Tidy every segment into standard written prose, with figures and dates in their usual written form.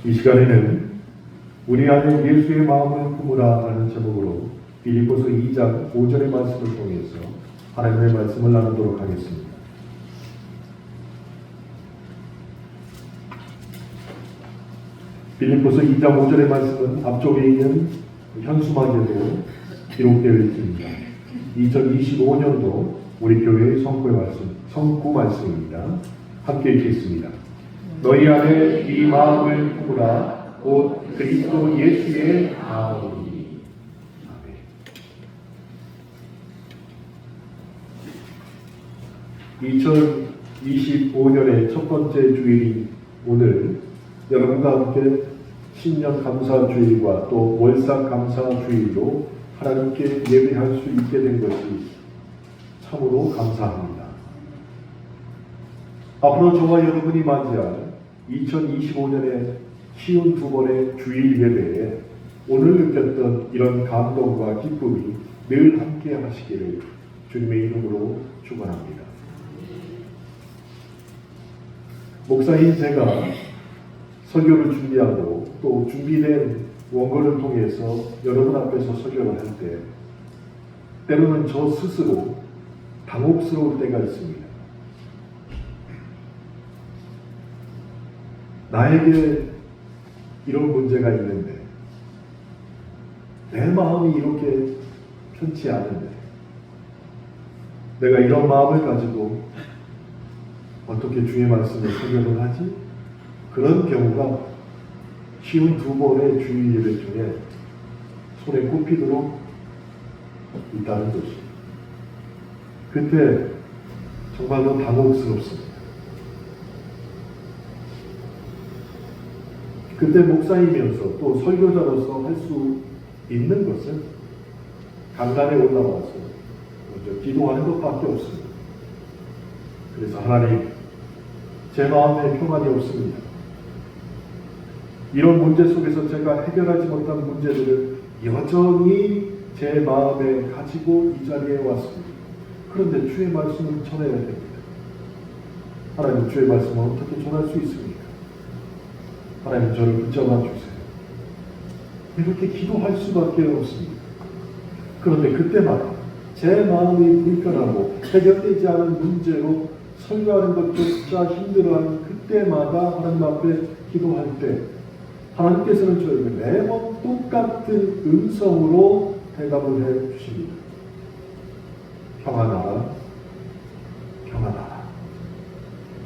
이 시간에는 우리 안에 예수의 마음을 품으라 라는 제목으로 빌립보서 2장 5절의 말씀을 통해서 하나님의 말씀을 나누도록 하겠습니다. 빌립보서 2장 5절의 말씀은 앞쪽에 있는 현수막에도 기록되어 있습니다. 2025년도 우리 교회의 성구 말씀입니다. 함께 읽겠습니다. 너희 안에 이 마음을 품으라 곧 그리스도 예수의 마음이니. 아멘. 2025년의 첫 번째 주일인 오늘 여러분과 함께 신년 감사 주일과 또 월삭 감사 주일로 하나님께 예배할 수 있게 된 것이 참으로 감사합니다. 앞으로 저와 여러분이 맞이할 2025년의 쉬운 두 번의 주일 예배에 오늘 느꼈던 이런 감동과 기쁨이 늘 함께 하시기를 주님의 이름으로 축원합니다. 목사인 제가 설교를 준비하고 또 준비된 원고를 통해서 여러분 앞에서 설교를 할 때 때로는 저 스스로 당혹스러울 때가 있습니다. 나에게 이런 문제가 있는데 내 마음이 이렇게 편치 않은데 내가 이런 마음을 가지고 어떻게 주의 말씀을 설교를 하지? 그런 경우가 쉬운 두 번의 주일 예배 중에 손에 꼽히도록 있다는 것입니다. 그때 정말로 당혹스럽습니다. 그때 목사이면서 또 설교자로서 할 수 있는 것은 강단에 올라와서 먼저 기도하는 것밖에 없습니다. 그래서 하나님, 제 마음에 평안이 없습니다. 이런 문제 속에서 제가 해결하지 못한 문제들을 여전히 제 마음에 가지고 이 자리에 왔습니다. 그런데 주의 말씀을 전해야 됩니다. 하나님, 주의 말씀을 어떻게 전할 수 있습니까? 하나님, 저를 붙잡아 주세요. 이렇게 기도할 수밖에 없습니다. 그런데 그때마다 제 마음이 불편하고 해결되지 않은 문제로 설교하는 것조차 힘들어하는 그때마다 하나님 앞에 기도할 때 하나님께서는 저에게 매번 똑같은 음성으로 대답을 해 주십니다. 평안하라, 평안하라.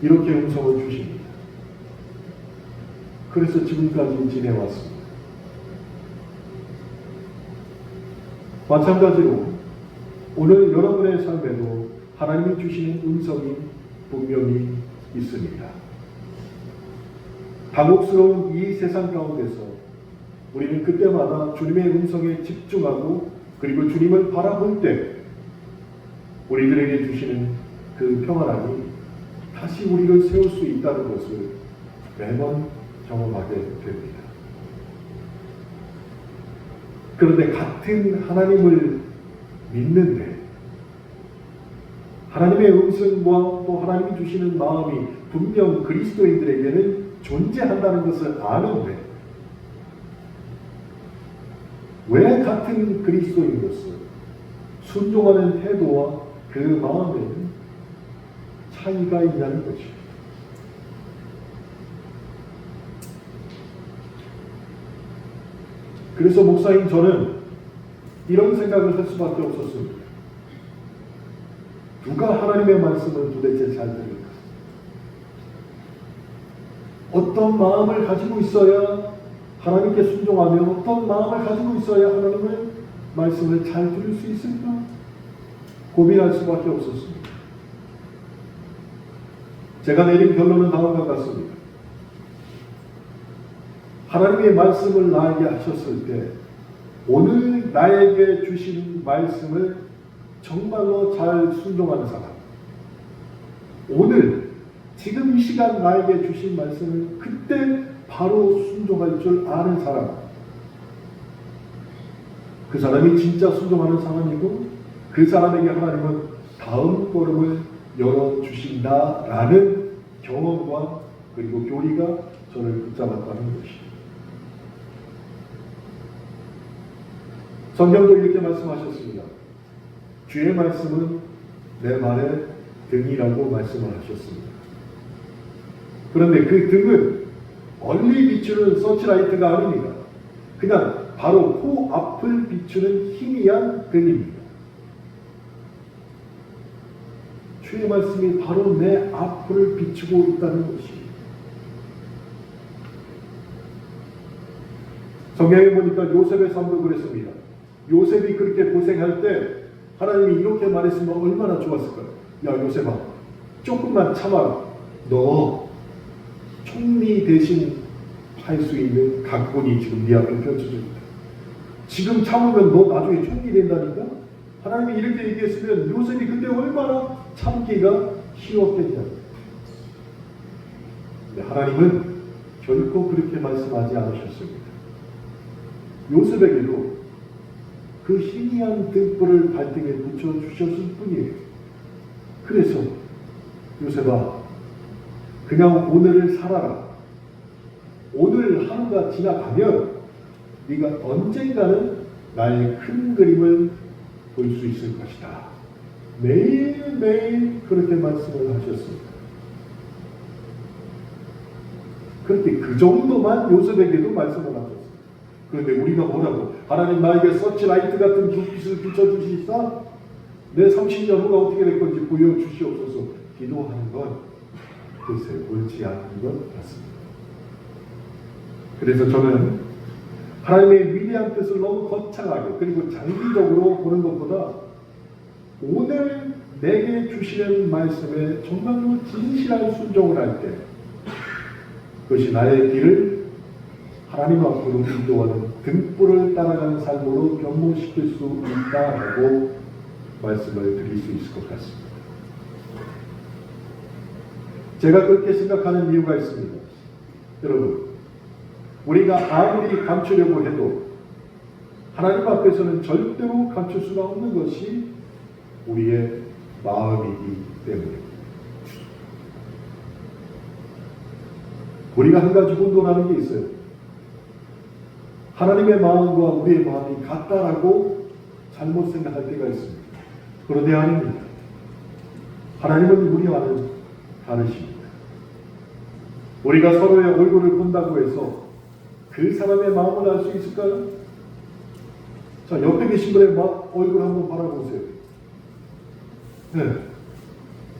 이렇게 음성을 주십니다. 그래서 지금까지 지내왔습니다. 마찬가지로 오늘 여러분의 삶에도 하나님이 주시는 음성이 분명히 있습니다. 당혹스러운 이 세상 가운데서 우리는 그때마다 주님의 음성에 집중하고 그리고 주님을 바라볼 때 우리들에게 주시는 그 평안함이 다시 우리를 세울 수 있다는 것을 매번 경험하게 됩니다. 그런데 같은 하나님을 믿는데 하나님의 음성과 또 하나님이 주시는 마음이 분명 그리스도인들에게는 존재한다는 것을 아는데 왜 같은 그리스도인으로서 순종하는 태도와 그 마음에는 차이가 있냐는 것입니다. 그래서 목사인 저는 이런 생각을 할 수밖에 없었습니다. 누가 하나님의 말씀을 도대체 잘 들을까? 어떤 마음을 가지고 있어야 하나님께 순종하며 어떤 마음을 가지고 있어야 하나님의 말씀을 잘 들을 수 있을까? 고민할 수밖에 없었습니다. 제가 내린 결론은 다음과 같습니다. 하나님의 말씀을 나에게 하셨을 때 오늘 나에게 주신 말씀을 정말로 잘 순종하는 사람, 오늘 지금 이 시간 나에게 주신 말씀을 그때 바로 순종할 줄 아는 사람, 그 사람이 진짜 순종하는 사람이고 그 사람에게 하나님은 다음 걸음을 열어주신다라는 경험과 그리고 교리가 저를 붙잡았다는 것이죠. 성경도 이렇게 말씀하셨습니다. 주의 말씀은 내 발의 등이라고 말씀을 하셨습니다. 그런데 그 등은 멀리 비추는 서치라이트가 아닙니다. 그냥 바로 코 앞을 비추는 희미한 등입니다. 주의 말씀이 바로 내 앞을 비추고 있다는 것입니다. 성경에 보니까 요셉의 삶도 그랬습니다. 요셉이 그렇게 고생할 때 하나님이 이렇게 말했으면 얼마나 좋았을까요? 야 요셉아, 조금만 참아라. 너 총리 대신 할 수 있는 각본이 지금 네 앞에 펼쳐져 있다. 지금 참으면 너 나중에 총리 된다니까? 하나님이 이렇게 얘기했으면 요셉이 그때 얼마나 참기가 쉬웠겠냐. 근데 하나님은 결코 그렇게 말씀하지 않으셨습니다. 요셉에게도 그 희미한 등불을 발등에 붙여주셨을 뿐이에요. 그래서 요셉아, 그냥 오늘을 살아라. 오늘 하루가 지나가면 네가 언젠가는 나의 큰 그림을 볼 수 있을 것이다. 매일매일 그렇게 말씀을 하셨습니다. 그렇게 그 정도만 요셉에게도 말씀을 하셨습니다. 그런데 우리가 뭐라고? 하나님 나에게 서치라이트 같은 불빛을 비춰주시사 내 30년 후가 어떻게 될 건지 보여주시옵소서 기도하는 건 글쎄 옳지 않은 것 같습니다. 그래서 저는 하나님의 위대한 뜻을 너무 거창하게 그리고 장기적으로 보는 것보다 오늘 내게 주시는 말씀에 정말로 진실한 순종을 할 때 그것이 나의 길을 하나님 앞으로 인도하는 등불을 따라가는 삶으로 변모시킬 수 있다라고 말씀을 드릴 수 있을 것 같습니다. 제가 그렇게 생각하는 이유가 있습니다. 여러분, 우리가 아무리 감추려고 해도 하나님 앞에서는 절대로 감출 수가 없는 것이 우리의 마음이기 때문입니다. 우리가 한 가지 혼돈하는 게 있어요. 하나님의 마음과 우리의 마음이 같다라고 잘못 생각할 때가 있습니다. 그런데 아닙니다. 하나님은 우리와는 다르십니다. 우리가 서로의 얼굴을 본다고 해서 그 사람의 마음을 알 수 있을까요? 자, 옆에 계신 분의 얼굴 한번 바라보세요. 네.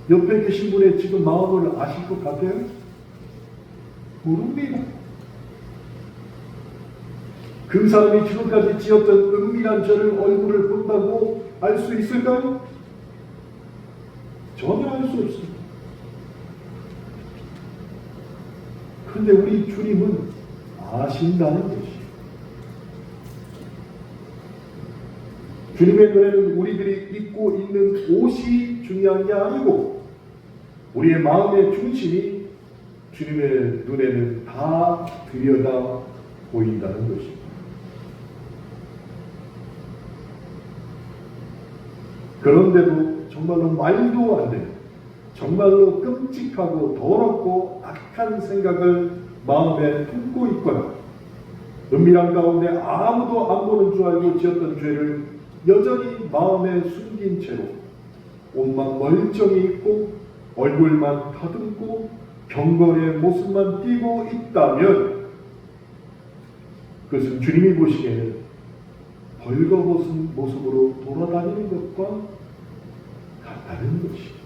옆에 계신 분의 지금 마음을 아실 것 같아요? 모릅니다. 그 사람이 지금까지 지었던 은밀한 죄를 얼굴을 본다고 알 수 있을까요? 전혀 알 수 없습니다. 그런데 우리 주님은 아신다는 것이에요. 주님의 눈에는 우리들이 입고 있는 옷이 중요한 게 아니고 우리의 마음의 중심이 주님의 눈에는 다 들여다 보인다는 것입니다. 그런데도 정말로 말도 안 되는 정말로 끔찍하고 더럽고 악한 생각을 마음에 품고 있거나 은밀한 가운데 아무도 안 보는 줄 알고 지었던 죄를 여전히 마음에 숨긴 채로 옷만 멀쩡히 입고 얼굴만 다듬고 경건의 모습만 띠고 있다면 그것은 주님이 보시기에는 벌거벗은 모습으로 돌아다니는 것과 같다는 것입니다.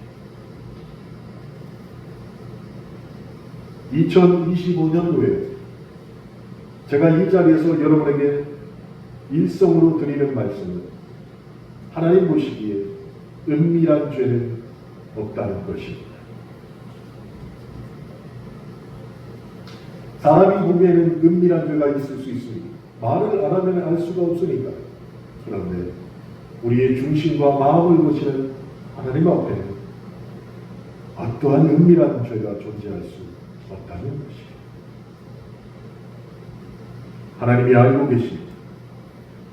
2025년도에 제가 이 자리에서 여러분에게 일성으로 드리는 말씀은 하나님 보시기에 은밀한 죄는 없다는 것입니다. 사람이 보기에는 은밀한 죄가 있을 수 있습니다. 말을 안 하면 알 수가 없으니까. 그런데 우리의 중심과 마음을 보시는 하나님 앞에는 어떠한 은밀한 죄가 존재할 수 없다는 것입니다. 하나님이 알고 계십니다.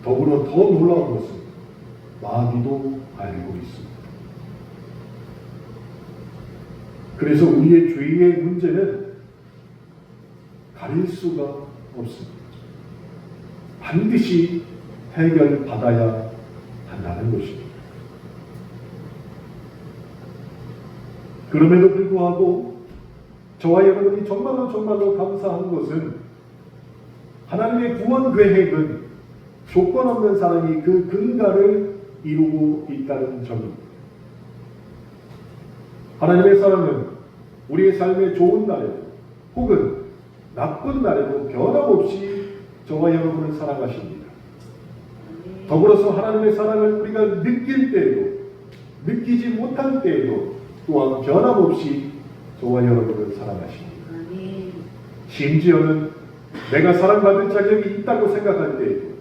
더불어 더 놀라운 것은 마귀도 알고 있습니다. 그래서 우리의 죄의 문제는 가릴 수가 없습니다. 반드시 해결받아야 한다는 것입니다. 그럼에도 불구하고 저와 여러분이 정말로 감사한 것은 하나님의 구원 계획은 조건 없는 사랑이 그 근간을 이루고 있다는 점입니다. 하나님의 사랑은 우리의 삶의 좋은 날에도 혹은 나쁜 날에도 변함없이 저와 여러분을 사랑하십니다. 더불어서 하나님의 사랑을 우리가 느낄 때에도 느끼지 못할 때에도 또한 변함없이 저와 여러분을 사랑하십니다. 심지어는 내가 사랑받을 자격이 있다고 생각할 때에도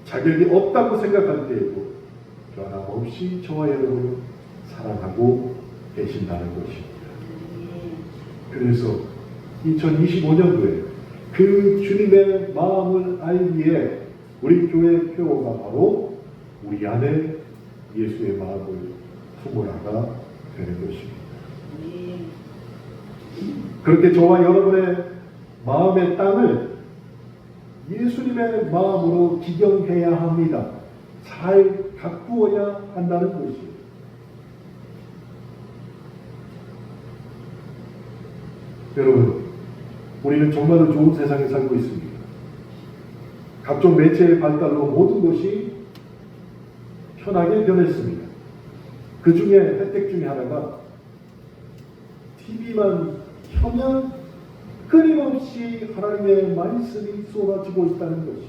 자격이 없다고 생각할 때에도 변함없이 저와 여러분을 사랑하고 계신다는 것입니다. 그래서 2025년도에 그 주님의 마음을 알기에 우리 교회 표어가 바로 우리 안에 예수의 마음을 품으라가 되는 것입니다. 그렇게 저와 여러분의 마음의 땅을 예수님의 마음으로 기경해야 합니다. 잘 가꾸어야 한다는 것입니다. 여러분, 우리는 정말로 좋은 세상에 살고 있습니다. 각종 매체의 발달로 모든 것이 편하게 변했습니다. 그 중에 혜택 중에 하나가 TV만 켜면 끊임없이 하나님의 말씀이 쏟아지고 있다는 것이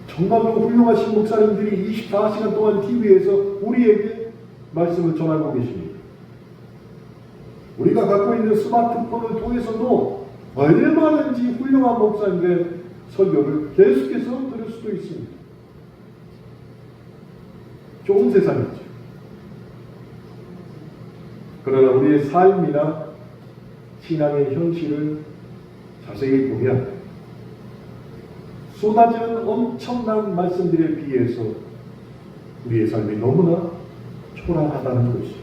정말로 훌륭하신 목사님들이 24시간 동안 TV에서 우리에게 말씀을 전하고 계십니다. 우리가 갖고 있는 스마트폰을 통해서도 얼마든지 훌륭한 목사님의 설교를 계속해서 들을 수도 있습니다. 좋은 세상이죠. 그러나 우리의 삶이나 신앙의 현실을 자세히 보면 쏟아지는 엄청난 말씀들에 비해서 우리의 삶이 너무나 초라하다는 것입니다.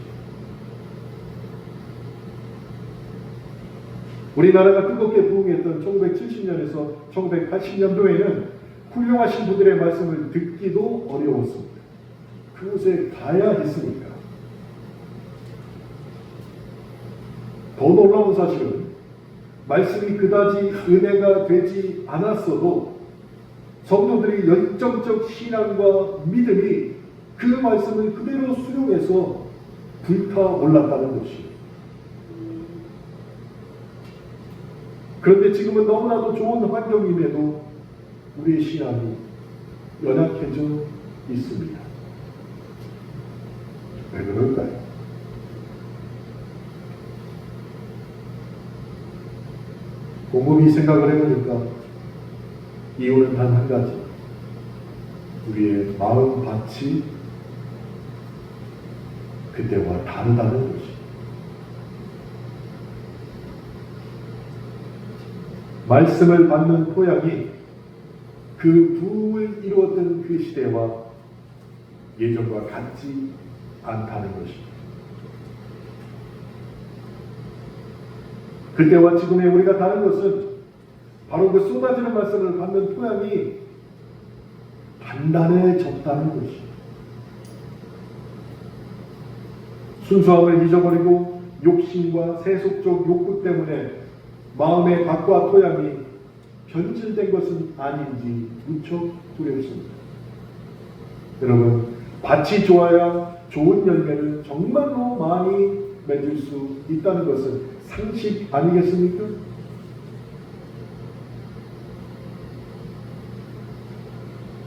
우리나라가 뜨겁게 부흥했던 1970년에서 1980년도에는 훌륭하신 분들의 말씀을 듣기도 어려웠습니다. 그곳에 가야 했으니까. 더 놀라운 사실은 말씀이 그다지 은혜가 되지 않았어도 성도들이 열정적 신앙과 믿음이 그 말씀을 그대로 수용해서 불타올랐다는 것이에요. 그런데 지금은 너무나도 좋은 환경임에도 우리의 신앙이 연약해져 있습니다. 왜 그럴까요? 곰곰이 생각을 해보니까 이유는 단 한 가지. 우리의 마음밭이 그때와 다르다는 것이. 말씀을 받는 토양이 그 부흥을 이루었던 그 시대와 예전과 같지 않다는 것입니다. 그때와 지금의 우리가 다른 것은 바로 그 쏟아지는 말씀을 받는 토양이 단단해졌다는 것입니다. 순수함을 잊어버리고 욕심과 세속적 욕구 때문에 마음의 밭과 토양이 변질된 것은 아닌지 무척 두렵습니다. 여러분, 밭이 좋아야 좋은 열매를 정말로 많이 맺을 수 있다는 것은 상식 아니겠습니까?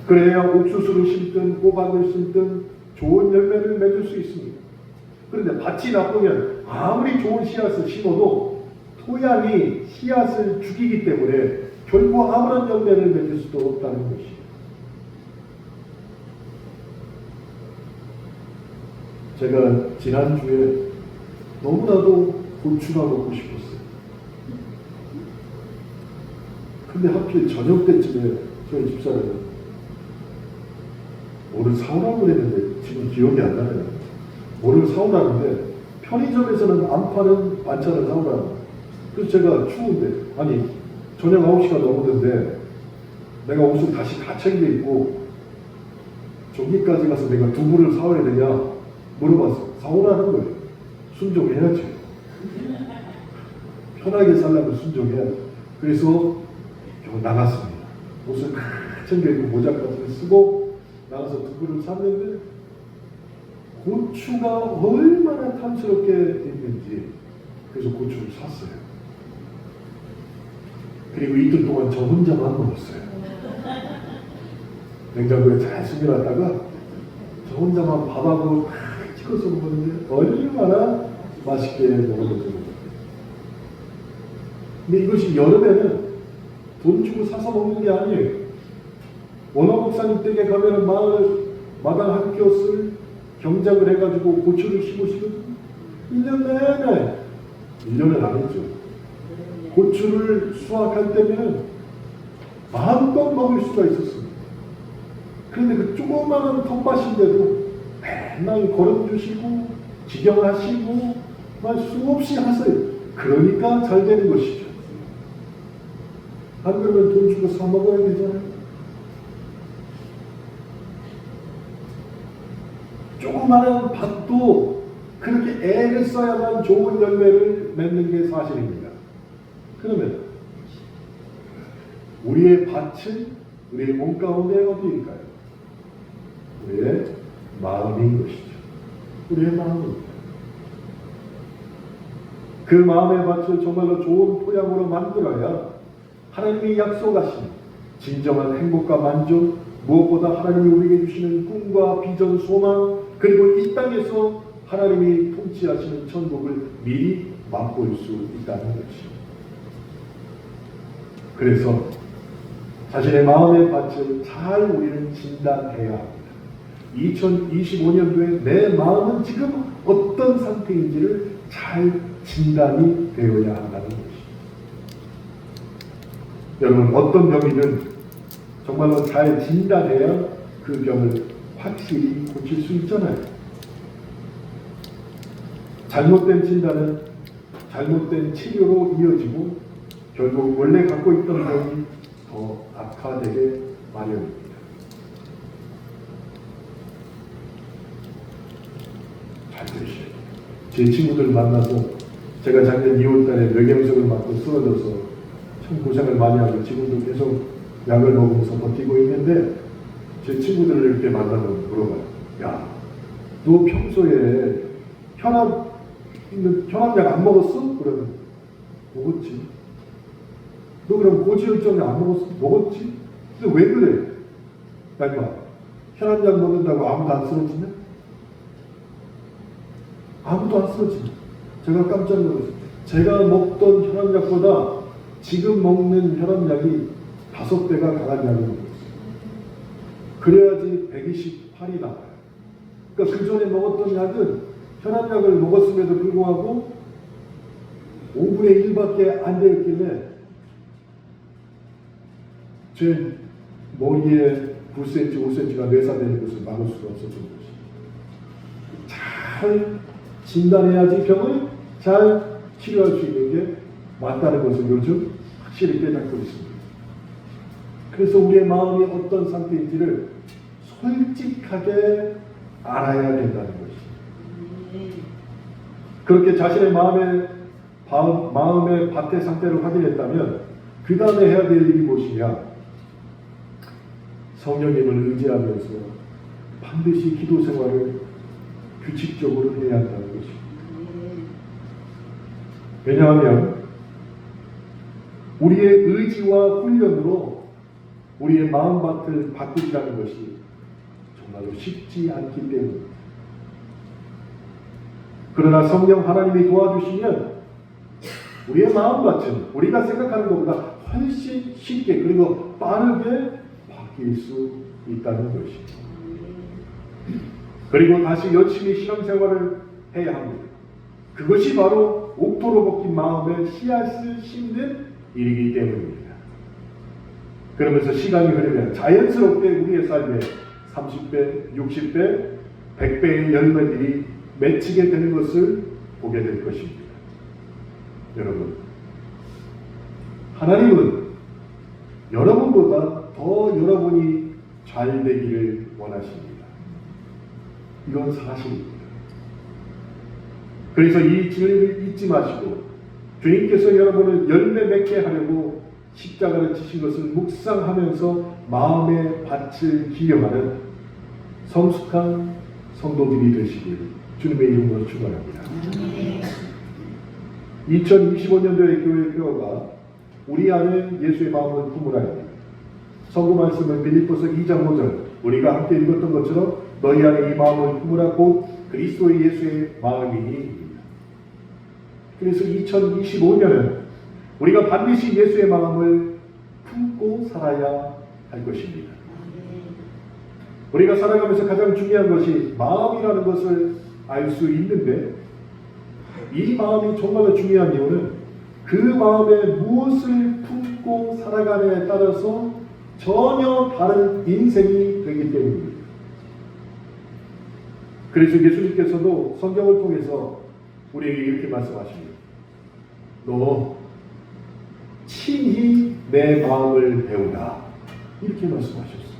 그래야 옥수수를 심든 호박을 심든 좋은 열매를 맺을 수 있습니다. 그런데 밭이 나쁘면 아무리 좋은 씨앗을 심어도 토양이 씨앗을 죽이기 때문에 결국 아무런 열매를 맺을 수도 없다는 것이에요. 제가 지난주에 너무나도 고추가 먹고 싶었어요. 근데 하필 저녁 때쯤에 저희 집사람은 뭐를 사오라고 그랬는데 지금 기억이 안 나네요. 뭐를 사오라는데 편의점에서는 안 파는 반찬을 사오라고. 그래서 제가 추운데, 아니 저녁 9시가 넘었는데 내가 옷을 다시 다 챙겨 입고 저기까지 가서 내가 두부를 사와야 되냐 물어봤어. 사오라는 거예요. 순종해야지. 편하게 살려면 순종해야지. 그래서 겨우 나갔습니다. 옷을 다 챙겨 입고 모자까지 쓰고 나가서 두부를 샀는데 고추가 얼마나 탐스럽게 있는지 그래서 고추를 샀어요. 그리고 이틀 동안 저 혼자만 먹었어요. 냉장고에 잘 숨겨놨다가 저 혼자만 밥하고 탁 찍어서 먹었는데 얼마나 맛있게 먹었는지 몰라요. 근데 이것이 여름에는 돈 주고 사서 먹는 게 아니에요. 원어 목사님 댁에 가면은 마당 한 뼘을 경작을 해가지고 고추를 심으시거든요. 1년 내내, 1년은 아니죠. 고추를 수확할 때면 마음껏 먹을 수가 있었습니다. 그런데 그 조그마한 텃밭인데도 맨날 걸음 주시고 지경하시고 막 수없이 하세요. 그러니까 잘 되는 것이죠. 안 그러면 돈 주고 사 먹어야 되잖아요. 조그마한 밭도 그렇게 애를 써야만 좋은 열매를 맺는 게 사실입니다. 그러면 우리의 밭은 우리의 몸 가운데 어디일까요? 우리의 마음인 것이죠. 우리의 마음입니다. 그 마음의 밭을 정말로 좋은 토양으로 만들어야 하나님이 약속하신 진정한 행복과 만족, 무엇보다 하나님이 우리에게 주시는 꿈과 비전, 소망, 그리고 이 땅에서 하나님이 통치하시는 천국을 미리 맛볼 수 있다는 것이죠. 그래서 자신의 마음의 밭을 잘 우리는 진단해야 합니다. 2025년도에 내 마음은 지금 어떤 상태인지를 잘 진단이 되어야 한다는 것이죠. 여러분, 어떤 병이든 정말로 잘 진단해야 그 병을 확실히 고칠 수 있잖아요. 잘못된 진단은 잘못된 치료로 이어지고 결국 원래 갖고 있던 병이 더 악화되게 마련입니다. 잘 들으셔야 돼요. 제 친구들 만나서 제가 작년 2월달에 뇌경색을 맞고 쓰러져서 참 고생을 많이 하고 지금도 계속 약을 먹으면서 버티고 있는데 제 친구들을 이렇게 만나면 물어봐요. 야, 너 평소에 혈압약 안 먹었어? 그러면 먹었지. 너 그럼 고지혈증 안 먹었어? 먹었지. 근데 왜 그래? 나 임마 혈압약 먹는다고 아무도 안 쓰러지냐? 아무도 안 쓰러지냐? 제가 깜짝 놀랐어요. 제가 먹던 혈압약보다 지금 먹는 혈압약이 5배가 강한 약을 먹었어요. 그래야지 128이 나와요. 그러니까 그 전에 먹었던 약은 혈압약을 먹었음에도 불구하고 5분의 1밖에 안 되었길래 제 머리에 9cm, 5cm가 뇌사되는 것을 막을 수가 없었던 것입니다. 잘 진단해야지 병을 잘 치료할 수 있는 게 맞다는 것을 요즘 확실히 깨닫고 있습니다. 그래서 우리의 마음이 어떤 상태인지를 솔직하게 알아야 된다는 것입니다. 그렇게 자신의 마음의 밭의 상태를 확인했다면 그 다음에 해야 될 일이 무엇이냐? 성령님을 의지하면서 반드시 기도 생활을 규칙적으로 해야 한다는 것입니다. 왜냐하면 우리의 의지와 훈련으로 우리의 마음밭을 바꾸시라는 것이 정말로 쉽지 않기 때문입니다. 그러나 성령 하나님이 도와주시면 우리의 마음밭은 우리가 생각하는 것보다 훨씬 쉽게 그리고 빠르게 바뀔 수 있다는 것입니다. 그리고 다시 열심히 신앙생활을 해야 합니다. 그것이 바로 옥토로 벗긴 마음에 씨앗을 심는 일이기 때문입니다. 그러면서 시간이 흐르면 자연스럽게 우리의 삶에 30배, 60배, 100배의 열매들이 맺히게 되는 것을 보게 될 것입니다. 여러분, 하나님은 여러분보다 더 여러분이 잘 되기를 원하십니다. 이건 사실입니다. 그래서 이 진리를 잊지 마시고 주님께서 여러분을 열매 맺게 하려고 십자가를 지신 것을 묵상하면서 마음의 밭을 기여하는 성숙한 성도들이 되시길 주님의 이름으로 축원합니다. 2025년도의 교회 표어가 우리 안에 예수의 마음을 품으라입니다. 성구 말씀은 빌립보서 2장 5절 우리가 함께 읽었던 것처럼 너희 안에 이 마음을 품으라 곧 그리스도의 예수의 마음이니. 그래서 2025년은 우리가 반드시 예수의 마음을 품고 살아야 할 것입니다. 우리가 살아가면서 가장 중요한 것이 마음이라는 것을 알 수 있는데 이 마음이 정말로 중요한 이유는 그 마음에 무엇을 품고 살아가느냐에 따라서 전혀 다른 인생이 되기 때문입니다. 그래서 예수님께서도 성경을 통해서 우리에게 이렇게 말씀하십니다. 너 친히 내 마음을 배우라. 이렇게 말씀하셨어요.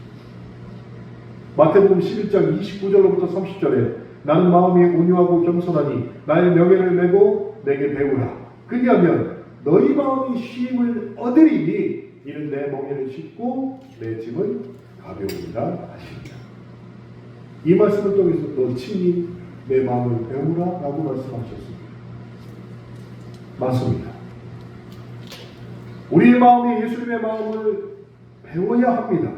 마태복음 11장 29절로부터 30절에 나는 마음이 온유하고 겸손하니 나의 명예를 메고 내게 배우라. 그리하면 너희 마음이 쉼을 얻으리니 이는 내 멍에를 싣고 내 짐은 가벼우리라 하십니다. 이 말씀을 통해서 너 친히 내 마음을 배우라 라고 말씀하셨습니다. 맞습니다. 우리의 마음이 예수님의 마음을 배워야 합니다.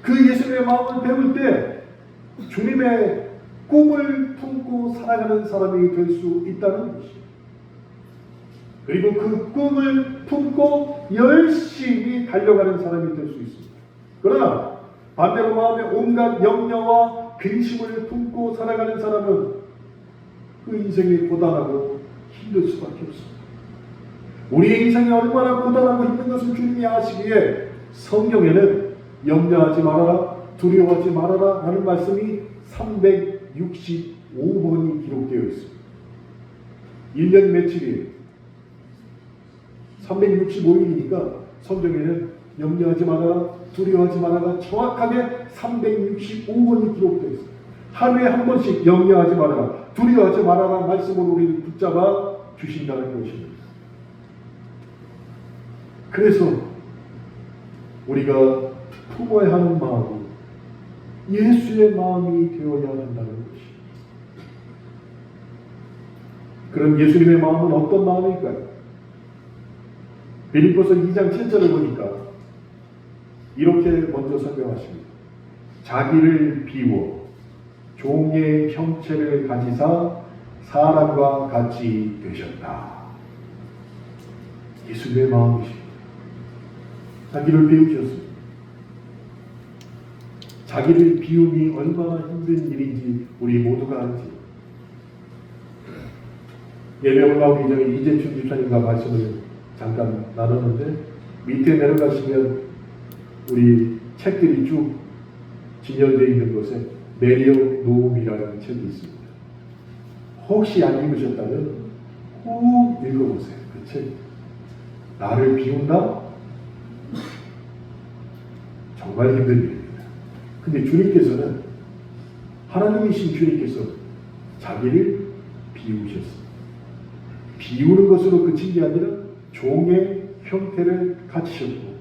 그 예수님의 마음을 배울 때 주님의 꿈을 품고 살아가는 사람이 될 수 있다는 것입니다. 그리고 그 꿈을 품고 열심히 달려가는 사람이 될 수 있습니다. 그러나 반대로 마음에 온갖 염려와 근심을 품고 살아가는 사람은 그 인생이 고단하고 힘들 수밖에 없습니다. 우리의 인생이 얼마나 고단하고 힘든 것을 주님이 아시기에 성경에는 염려하지 말아라, 두려워하지 말아라 라는 말씀이 365번이 기록되어 있습니다. 1년 며칠이에요? 365일이니까 성경에는 염려하지 말아라, 두려워하지 말아라 정확하게 365번이 기록되어 있습니다. 하루에 한 번씩 염려하지 말아라, 두려워하지 말아라 말씀으로 우리를 붙잡아 주신다는 것입니다. 그래서 우리가 품어야 하는 마음은 예수의 마음이 되어야 한다는 것입니다. 그럼 예수님의 마음은 어떤 마음일까요? 빌립보서 2장 7절을 보니까 이렇게 먼저 설명하십니다. 자기를 비워 종의 형체를 가지사 사람과 같이 되셨다. 예수님의 마음이십니다. 자기를 비우셨습니다. 자기를 비움이 얼마나 힘든 일인지 우리 모두가 알지. 예배 올라오기 전에 이재춘 집사님과 말씀을 잠깐 나눴는데 밑에 내려가시면 우리 책들이 쭉 진열되어 있는 곳에 내려놓음이라는 책이 있습니다. 혹시 안 읽으셨다면 꼭 읽어보세요. 그 책. 나를 비운다? 정말 힘든 일입니다. 근데 주님께서는 하나님이신 주님께서 자기를 비우셨습니다. 비우는 것으로 그친 게 아니라 종의 형태를 가지셨고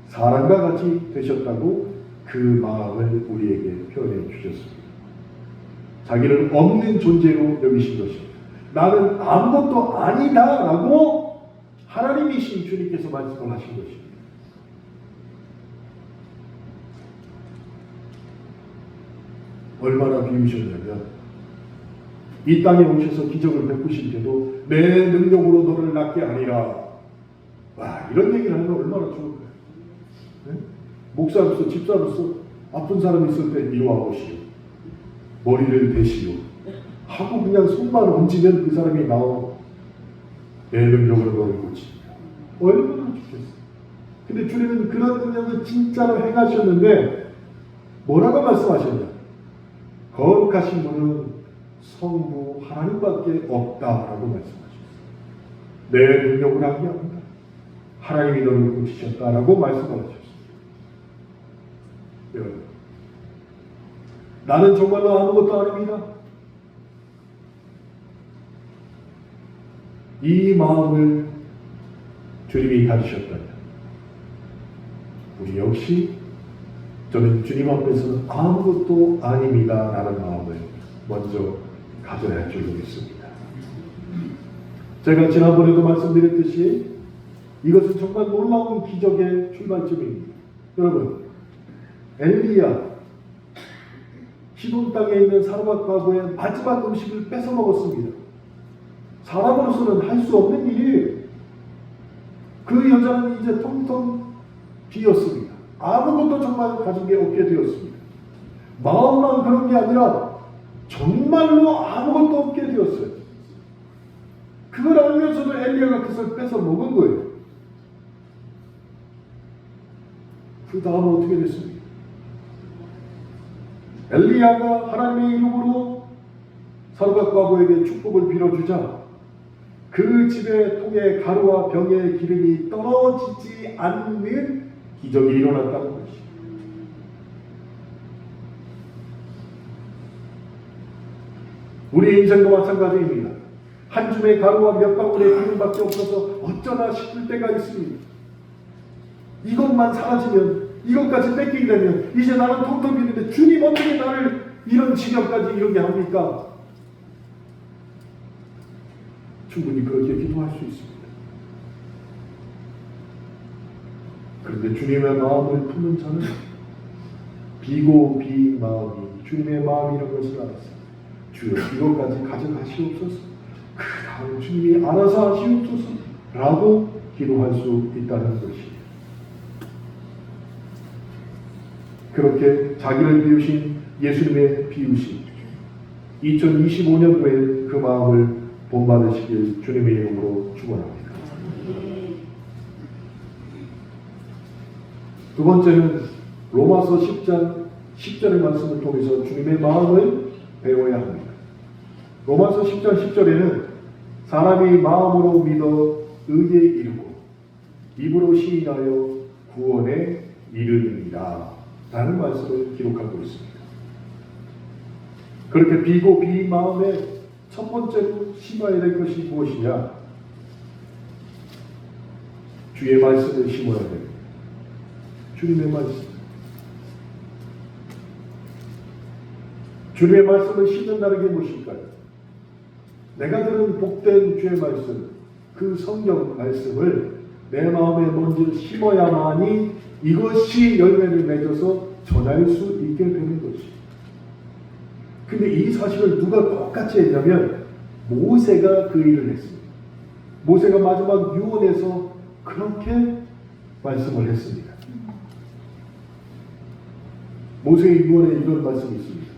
사람과 같이 되셨다고 그 마음을 우리에게 표현해 주셨습니다. 자기를 없는 존재로 여기신 것입니다. 나는 아무것도 아니다 라고 하나님이신 주님께서 말씀을 하신 것입니다. 얼마나 비우셨냐면 이 땅에 오셔서 기적을 베푸실 때도 내 능력으로 너를 낫게 하리라. 와, 이런 얘기를 하면 얼마나 좋을까요? 네? 목사로서 집사로서 아픈 사람이 있을 때 이리 와보시오. 머리를 대시오. 하고 그냥 손만 얹으면 그 사람이 나오. 내 능력으로 너를 고칩니다. 얼마나 좋겠어요. 근데 주님은 그런 능력을 진짜로 행하셨는데 뭐라고 말씀하셨냐? 거룩하신 분은 성부 하나님밖에 없다라고 말씀하셨습니다. 내 능력을 한 게 아니다. 하나님이 너를 고치셨다라고 말씀하셨습니다. 여러분, 나는 정말로 아무것도 아닙니다. 이 마음을 주님이 가지셨다면 우리 역시 저는 주님 앞에서는 아무것도 아닙니다 라는 마음을 먼저 가져야 할 줄 믿습니다. 제가 지난번에도 말씀드렸듯이 이것은 정말 놀라운 기적의 출발점입니다. 여러분, 엘리야 시돈 땅에 있는 사르밧 과부의 마지막 음식을 뺏어 먹었습니다. 사람으로서는 할 수 없는 일이에요. 그 여자는 이제 텅텅 비었습니다. 아무것도 정말 가진 게 없게 되었습니다. 마음만 그런 게 아니라 정말로 아무것도 없게 되었어요. 그걸 알면서도 엘리야가 그것을 뺏어 먹은 거예요. 그 다음 어떻게 됐습니까? 엘리야가 하나님의 이름으로 사르밧 과부에게 축복을 빌어주자 그 집의 통에 가루와 병에 기름이 떨어지지 않는 기적이 일어났다는 것입니다. 우리 인생도 마찬가지입니다. 한 줌의 가루와 몇 방울의 기름밖에 없어서 어쩌나 싶을 때가 있습니다. 이것만 사라지면, 이것까지 뺏기게 되면 이제 나는 텅텅 비는데 주님 어떻게 나를 이런 지경까지 이르게 합니까? 충분히 그렇게 기도할 수 있습니다. 그런데 주님의 마음을 품는 자는 비고 비 마음이 주님의 마음이라는 것을 알았습니다. 주여 이것까지 가져가시옵소서. 그 다음 주님이 알아서 하시옵소서 라고 기도할 수 있다는 것이에요. 그렇게 자기를 비우신 예수님의 비우심 2025년도에 그 마음을 본받으시길 주님의 이름으로 축원합니다. 두 번째는 로마서 10장 10절의 말씀을 통해서 주님의 마음을 배워야 합니다. 로마서 10장 10절에는 사람이 마음으로 믿어 의에 이르고 입으로 시인하여 구원에 이르느니라 라는 말씀을 기록하고 있습니다. 그렇게 비고 비 마음에 첫 번째로 심어야 될 것이 무엇이냐? 주의 말씀을 심어야 됩니다. 주님의 말씀. 주님의 말씀을 심는다는 게 무엇일까요? 내가 들은 복된 주의 말씀, 그 성경 말씀을 내 마음에 먼저 심어야만이 이것이 열매를 맺어서 전할 수 있게 되는 것입니다. 근데 이 사실을 누가 똑같이 했냐면 모세가 그 일을 했습니다. 모세가 마지막 유언에서 그렇게 말씀을 했습니다. 모세의 유언에 이런 말씀이 있습니다.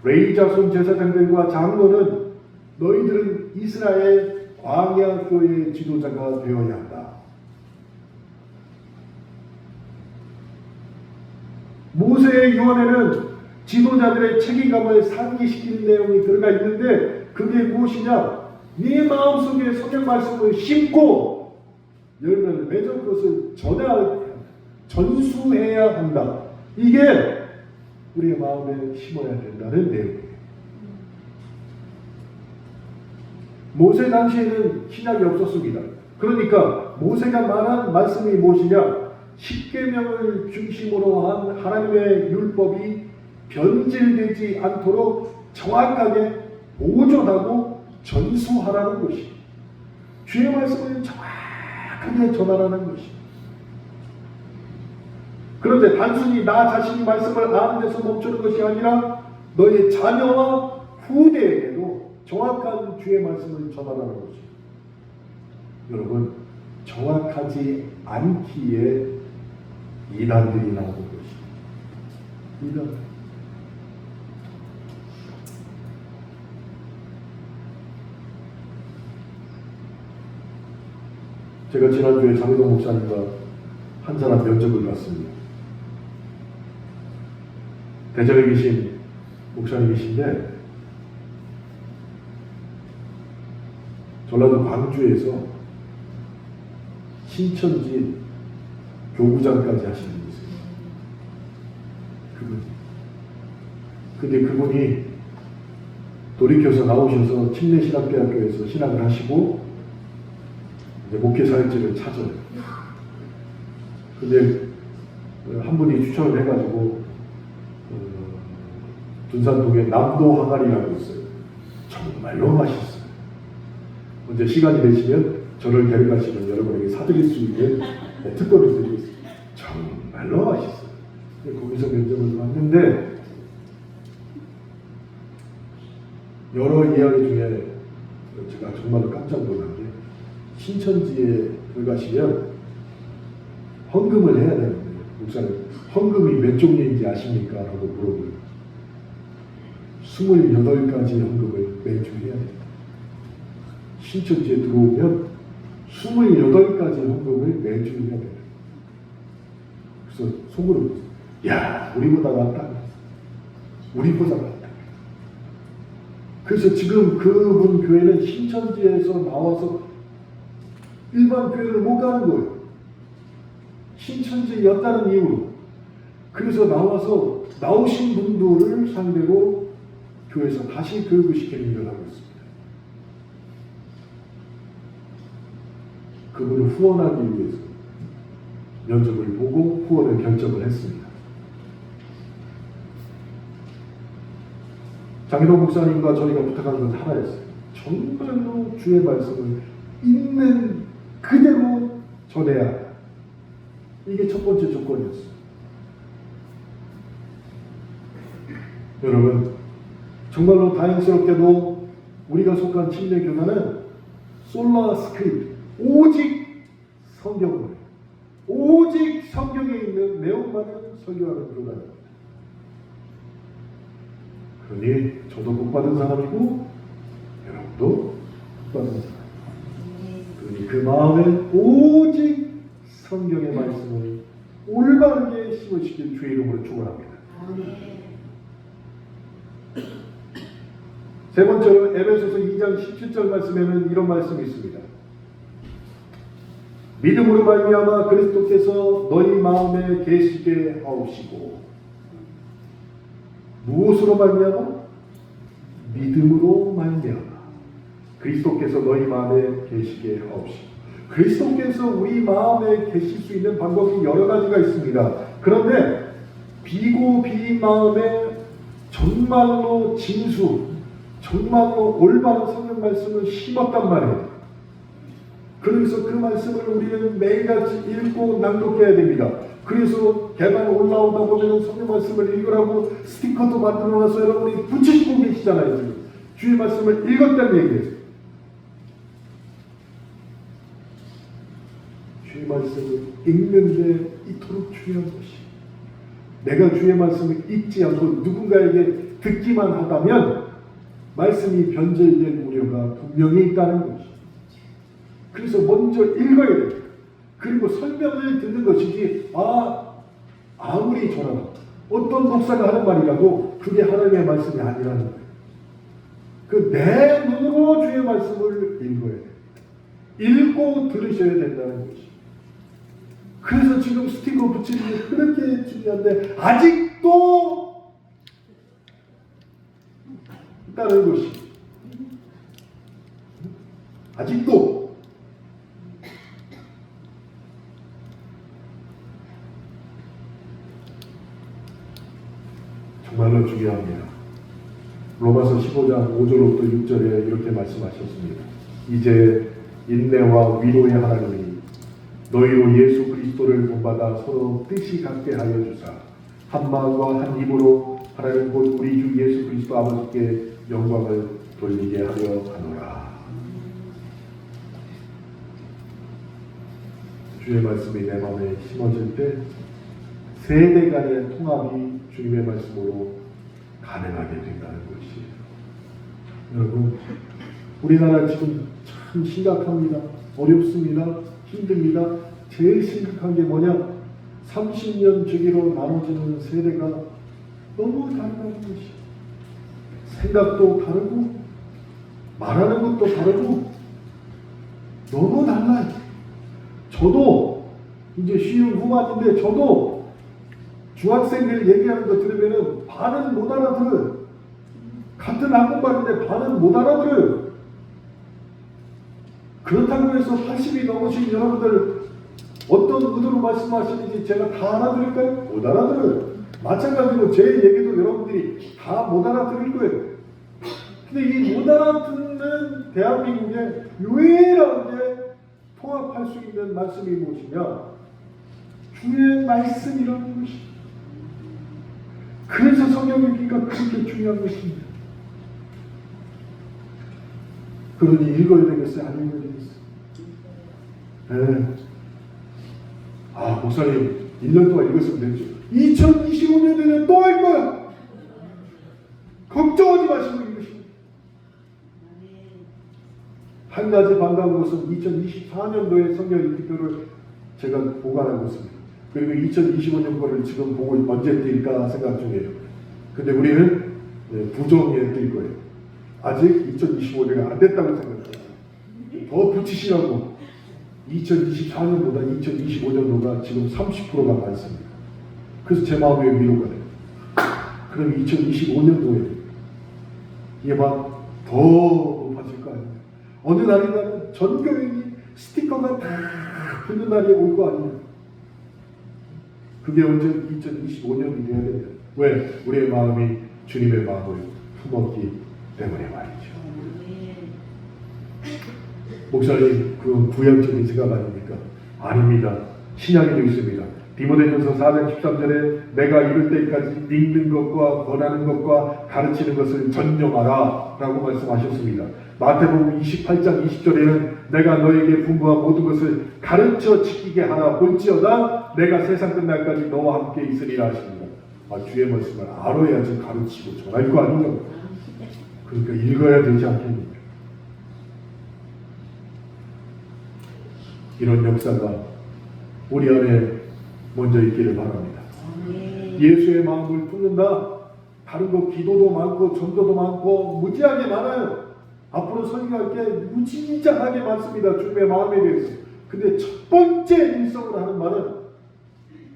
레위 자손 제사장들과 장로는 너희들은 이스라엘 광야 교회의 지도자가 되어야 한다. 모세의 유언에는 지도자들의 책임감을 상기시키는 내용이 들어가 있는데 그게 무엇이냐? 네 마음속에 성경 말씀을 심고 열매를 맺어 그것을 전수해야 한다. 이게 우리의 마음에 심어야 된다는 내용이에요. 모세 당시에는 신약이 없었습니다. 그러니까 모세가 말한 말씀이 무엇이냐? 십계명을 중심으로 한 하나님의 율법이 변질되지 않도록 정확하게 보존하고 전수하라는 것이 주의 말씀을 정확하게 전하라는 것이. 그런데 단순히 나 자신이 말씀을 아는 데서 멈추는 것이 아니라 너의 자녀와 후대에게도 정확한 주의 말씀을 전하라는 것이. 여러분, 정확하지 않기에 이단들이 나오는 것이. 이단. 제가 지난주에 장희동 목사님과 한 사람 면접을 갔습니다. 대전에 계신 목사님이신데 전라도 광주에서 신천지 교구장까지 하시는 분이세요. 그분. 근데 그분이 돌이켜서 나오셔서 침례신학대학교에서 신학을 하시고 이제 목회사역지를 찾아요. 근데 한 분이 추천을 해가지고 둔산동에 남도 항아리라고 있어요. 정말로 맛있어요. 언제 시간이 되시면 저를 데려가시면 여러분에게 사드릴 수 있는 특권을 드리겠습니다. 정말로 맛있어요. 거기서 면접을 봤는데 여러 이야기 중에 제가 정말로 깜짝 놀란 게 신천지에 들어가시면 헌금을 해야 되는데 목사님 헌금이 몇 종류인지 아십니까? 라고 물어보요. 28가지 헌금을 매주 해야 됩니다. 신천지에 들어오면 28가지 헌금을 매주 해야 됩니다. 그래서 속으로 야 우리보다 낫다. 우리보다 낫다. 그래서 지금 그분 교회는 신천지에서 나와서 일반 교회를 못 가는 거예요. 신천지였다는 이유로. 그래서 나오신 분들을 상대로 교회에서 다시 교육을 시키는 일을 하고 있습니다. 그분을 후원하기 위해서 면접을 보고 후원을 결정을 했습니다. 장인호 목사님과 저희가 부탁한 건 하나였어요. 정말로 주의 말씀을 있는 그대로 전해야 한다. 이게 첫 번째 조건이었어요. 여러분, 정말로 다행스럽게도 우리가 속한 침례교단은 솔라 스크립트, 오직 성경을, 오직 성경에 있는 내용만을 설교하는 교단입니다. 그러니 저도 복 받은 사람이고 여러분도 복 받은 사람. 그러니 그 마음에 오직 성경의 말씀을 올바르게 심으시길 주의 이름으로 축원합니다. 세 번째로 에베소서 2장 17절 말씀에는 이런 말씀이 있습니다. 믿음으로 말미암아 그리스도께서 너희 마음에 계시게 하옵시고 무엇으로 말미암아? 믿음으로 말미암아 그리스도께서 너희 마음에 계시게 하옵시고 그리스도께서 우리 마음에 계실 수 있는 방법이 여러 가지가 있습니다. 그런데 비고 비인 마음에 정말로 진수, 정말로 올바른 성경 말씀을 심었단 말이에요. 그래서 그 말씀을 우리는 매일같이 읽고 낭독해야 됩니다. 그래서 개만 올라오다 보면 성경 말씀을 읽으라고 스티커도 만들어놔서 여러분이 붙이시고 계시잖아요. 지금. 주의 말씀을 읽었다는 얘기예요. 주의 말씀을 읽는데 이토록 중요한 것이 내가 주의 말씀을 읽지 않고 누군가에게 듣기만 하다면 말씀이 변절될 우려가 분명히 있다는 것이. 그래서 먼저 읽어야 됩니다. 그리고 설명을 듣는 것이지 아무리 저라도 어떤 목사가 하는 말이라도 그게 하나님의 말씀이 아니라는 거예요. 그 내 눈으로 주의 말씀을 읽어야 됩니다. 읽고 들으셔야 된다는 것이. 그래서 지금 스티커 붙이는 게 그렇게 중요한데 아직도 있다는 것이. 아직도 정말로 중요합니다. 로마서 15장 5절부터 6절에 이렇게 말씀하셨습니다. 이제 인내와 위로의 하나님이 너희로 예수 그리스도를 본받아 서로 뜻이 같게 하여 주사 한 마음과 한 입으로 하나님 곧 우리 주 예수 그리스도 아버지께 영광을 돌리게 하려 하노라. 주의 말씀이 내 마음에 심어질 때 세대 간의 통합이 주님의 말씀으로 가능하게 된다는 것이에요. 여러분, 우리나라 지금 참 심각합니다. 어렵습니다. 힘듭니다. 제일 심각한 게 뭐냐? 30년 주기로 나눠지는 세대가 너무 다르다는 것이에요. 생각도 다르고 말하는 것도 다르고 너무 달라요. 저도 이제 쉬운 후반인데 저도 중학생들 얘기하는 거 들으면은 반은 못 알아들어요. 같은 한국말인데 반은 못 알아들어요. 그렇다고 해서 80이 넘으신 여러분들 어떤 의도로 말씀하시는지 제가 다 알아들을까요? 못 알아들어요. 마찬가지로 제 얘기도 여러분들이 다 못 알아들을 거예요. 근데 이 못 알아듣는 대한민국에 유일하게 통합할 수 있는 말씀이 무엇이냐? 주의 말씀이라는 것입니다. 그래서 성경 읽기가 그렇게 중요한 것입니다. 그러니 읽어야 되겠어요? 안 읽어야 되겠어요? 네. 아, 목사님 1년 동안 읽었으면 됐죠. 2025년에는 또 할 거야. 걱정하지 마시고 읽으십니다. 한 가지 반가운 것은 2024년도에 성경 읽기표를 제가 보관하고 있습니다. 그리고 2025년 거를 지금 보고 언제 뛸까 생각 중이에요. 근데 우리는 부정에 뛸 거예요. 아직 2025년이 안 됐다고 생각해요. 더 붙이시라고. 2024년보다 2025년도가 지금 30%가 많습니다. 그래서 제 마음에 위로가 돼요. 그럼 2025년도에 이게 막 더 높아질 거 아니에요. 어느 날이냐면 전 교인이 스티커가 다 붙는 날이 올 거 아니에요. 그게 언제 2025년이 돼야 됩니다. 왜? 우리의 마음이 주님의 마음을 품었기 때문에 말이죠. 목사님, 그 구약적인 생각 아닙니까? 아닙니다. 신약에도 있습니다. 디모데전서 4장 13절에 내가 이럴 때까지 읽는 것과 권하는 것과 가르치는 것을 전념하라 라고 말씀하셨습니다. 마태복음 28장 20절에는 내가 너에게 분부한 모든 것을 가르쳐 지키게 하라 볼지어다 내가 세상 끝날까지 너와 함께 있으리라 하십니다. 주의 말씀을 알아야지 가르치고 전할 거 아닌가. 그러니까 읽어야 되지 않겠습니까? 이런 역사가 우리 안에 먼저 있기를 바랍니다. 예수의 마음을 품는다. 다른 거 기도도 많고 전도도 많고 무지하게 많아요. 앞으로 설교할 게 무지장하게 많습니다. 주님의 마음에 대해서. 근데 첫 번째 일성으로 하는 말은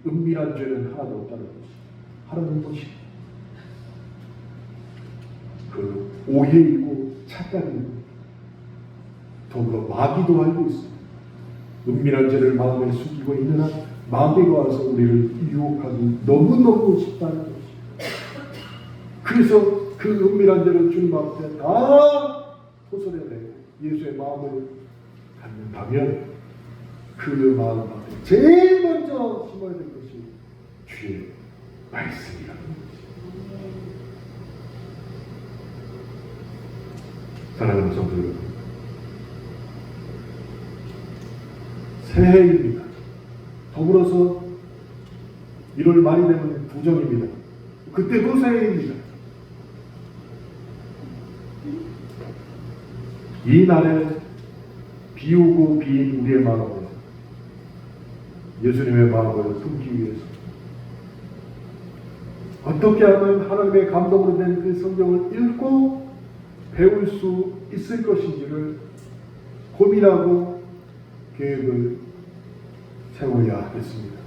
은밀한 죄는 하나도 없다는 것이. 하나는 것이. 그 오해이고 착각이고 더불어 마귀도 알고 있습니다. 은밀한 죄를 마음에 숨기고 있는 한 마귀가 와서 우리를 유혹하기 너무너무 쉽다는 것입니다. 그래서 그 은밀한 죄를 주님 앞에 다 토설해내고 예수의 마음을 갖는다면 그 마음 앞에 제일 먼저 심어야 될 것이 주의 말씀이라는 것입니다. 사랑하는 성도 여러분, 새해입니다. 더불어서 1월 말이 되면 부정입니다. 그때도 새해입니다. 이 날에 비우고 비인 우리의 마음을 예수님의 마음을 품기 위해서 어떻게 하면 하나님의 감동으로 된 그 성경을 읽고 배울 수 있을 것인지를 고민하고 계획을 세워야 하겠습니다.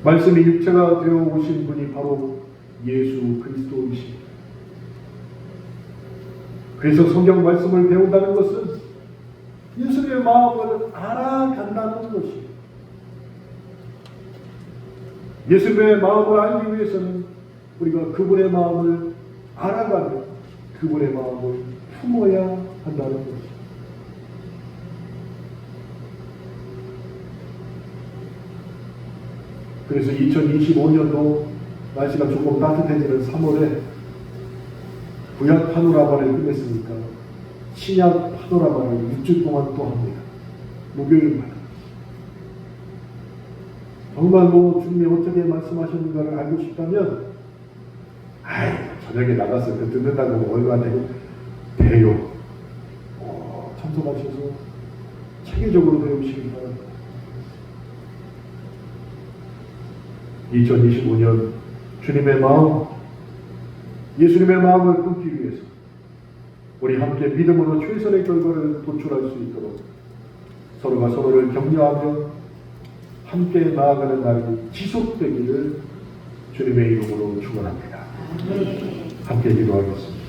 말씀이 육체가 되어 오신 분이 바로 예수 그리스도이십니다. 그래서 성경 말씀을 배운다는 것은 예수님의 마음을 알아간다는 것입니다. 예수님의 마음을 알기 위해서는 우리가 그분의 마음을 알아가며 그분의 마음을 품어야 한다는 것입니다. 그래서 2025년도 날씨가 조금 따뜻해지는 3월에 구약 파노라마를 끝냈으니까 신약 파노라마를 6주 동안 또 합니다. 목요일마다. 정말 주님이 어떻게 말씀하셨는가를 알고 싶다면 저녁에 나가서 그 듣는다고 얼마 되고 돼요. 참석하셔서 체계적으로 배우시기 바랍니다. 2025년 주님의 마음, 예수님의 마음을 품기 위해서 우리 함께 믿음으로 최선의 결과를 도출할 수 있도록 서로가 서로를 격려하며 함께 나아가는 날이 지속되기를 주님의 이름으로 축원합니다. 함께 기도하겠습니다.